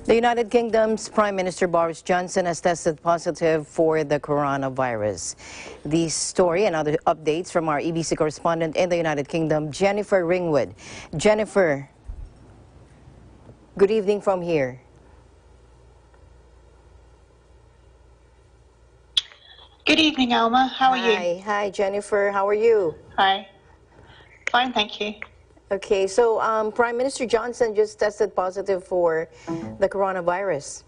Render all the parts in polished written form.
The United Kingdom's Prime Minister Boris Johnson has tested positive for the coronavirus. This story and other updates from our EBC correspondent in the United Kingdom, Jennifer Ringwood. Jennifer, good evening from here. Good evening, Alma. How are you? Hi, Jennifer. How are you? Hi. Fine, thank you. Okay, so Prime Minister Johnson just tested positive for the coronavirus.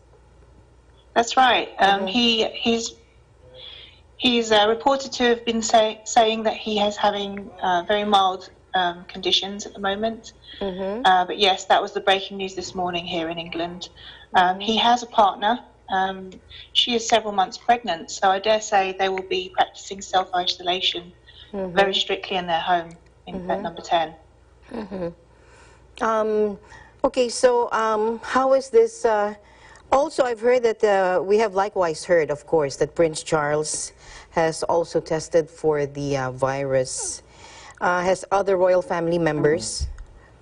That's right. He's reported to have been saying that he is having very mild conditions at the moment. But yes, that was the breaking news this morning here in England. He has a partner. She is several months pregnant, so I dare say they will be practicing self-isolation very strictly in their home at number 10. Okay, so how is this? Also, I've heard that we have likewise heard, of course, that Prince Charles has also tested for the virus. Has other royal family members,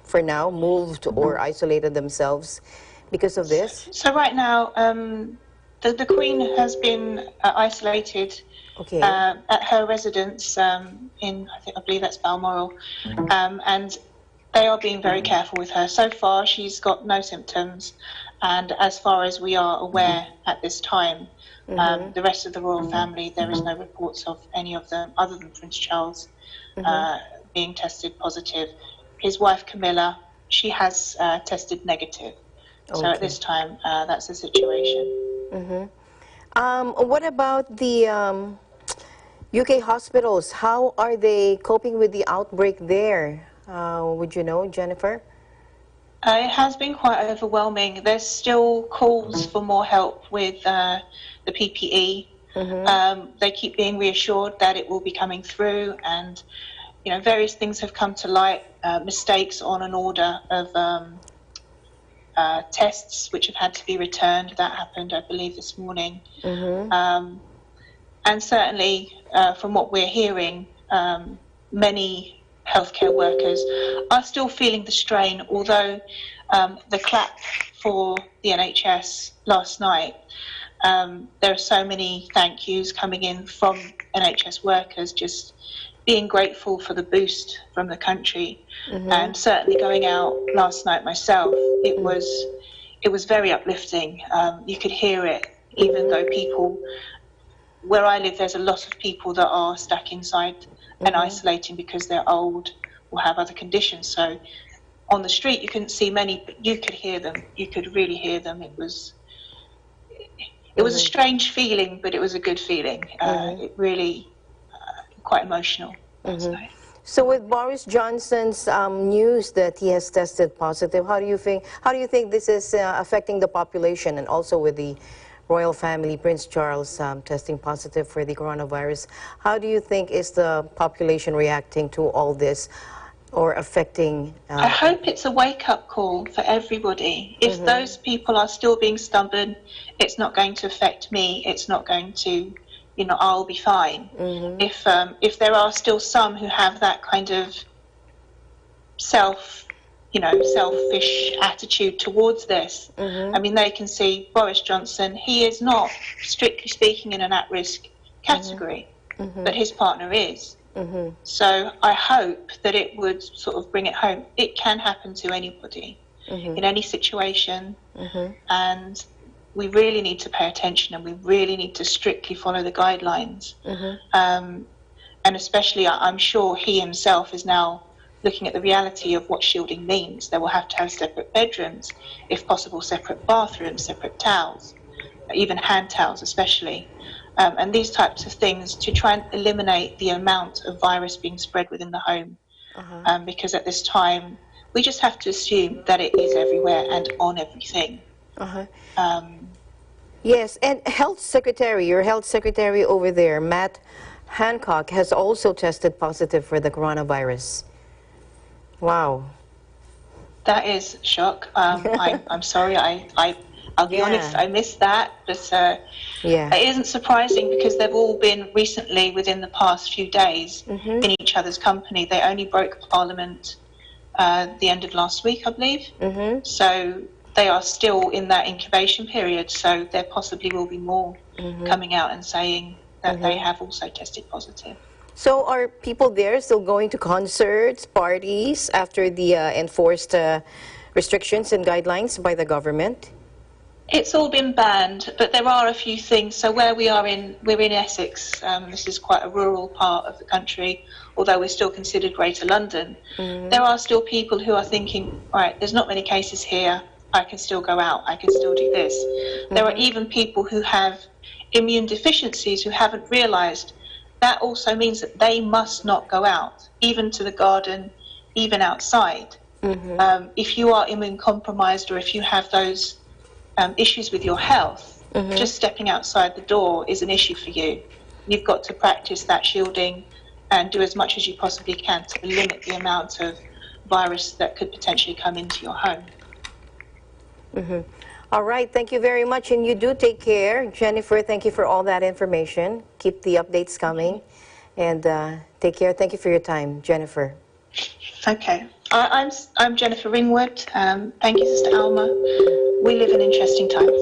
for now, moved or isolated themselves because of this? So right now, the Queen has been isolated at her residence in, I believe that's Balmoral, and they are being very careful with her. So far, she's got no symptoms, and as far as we are aware at this time, the rest of the royal family, there is no reports of any of them, other than Prince Charles, being tested positive. His wife, Camilla, she has tested negative. So at this time, that's the situation. What about the UK hospitals? How are they coping with the outbreak there? Would you know, Jennifer? It has been quite overwhelming. There's still calls for more help with the PPE. They keep being reassured that it will be coming through, and various things have come to light. Mistakes on an order of tests which have had to be returned. That happened, I believe, this morning. And certainly, from what we're hearing, many healthcare workers are still feeling the strain, although the clap for the NHS last night, there are so many thank yous coming in from NHS workers just being grateful for the boost from the country. And certainly going out last night myself, it was very uplifting. You could hear it, even though people, where I live, there's a lot of people that are stuck inside and isolating because they're old or have other conditions. So on the street you couldn't see many, but you could hear them. You could really hear them. It was a strange feeling, but it was a good feeling. It really quite emotional last night. So with Boris Johnson's news that he has tested positive, how do you think this is affecting the population, and also with the royal family, Prince Charles testing positive for the coronavirus? How do you think is the population reacting to all this, or affecting? I hope it's a wake-up call for everybody. If those people are still being stubborn, it's not going to affect me. It's not going to, I'll be fine. If there are still some who have that kind of selfish attitude towards this. I mean, they can see Boris Johnson, he is not, strictly speaking, in an at-risk category, but his partner is. So I hope that it would sort of bring it home. It can happen to anybody in any situation, and we really need to pay attention, and we really need to strictly follow the guidelines. And especially, I'm sure he himself is now looking at the reality of what shielding means. They will have to have separate bedrooms, if possible separate bathrooms, separate towels, even hand towels especially, and these types of things to try and eliminate the amount of virus being spread within the home. Because at this time, we just have to assume that it is everywhere and on everything. Yes, and your health secretary over there, Matt Hancock, has also tested positive for the coronavirus. Wow. That is a shock. I'm sorry, I'll be honest, I missed that, but it isn't surprising because they've all been recently, within the past few days, in each other's company. They only broke Parliament the end of last week, I believe. So they are still in that incubation period, so there possibly will be more coming out and saying that they have also tested positive. So are people there still going to concerts, parties after the enforced restrictions and guidelines by the government? It's all been banned, but there are a few things. So where we're in Essex. This is quite a rural part of the country, although we're still considered Greater London. There are still people who are thinking, right, there's not many cases here, I can still go out, I can still do this. There are even people who have immune deficiencies who haven't realised that also means that they must not go out, even to the garden, even outside. If you are immune compromised or if you have those issues with your health, just stepping outside the door is an issue for you. You've got to practice that shielding and do as much as you possibly can to limit the amount of virus that could potentially come into your home. All right, thank you very much, and you do take care. Jennifer, thank you for all that information. Keep the updates coming, and take care. Thank you for your time, Jennifer. Okay. I'm Jennifer Ringwood. Thank you, Sister Alma. We live in interesting times.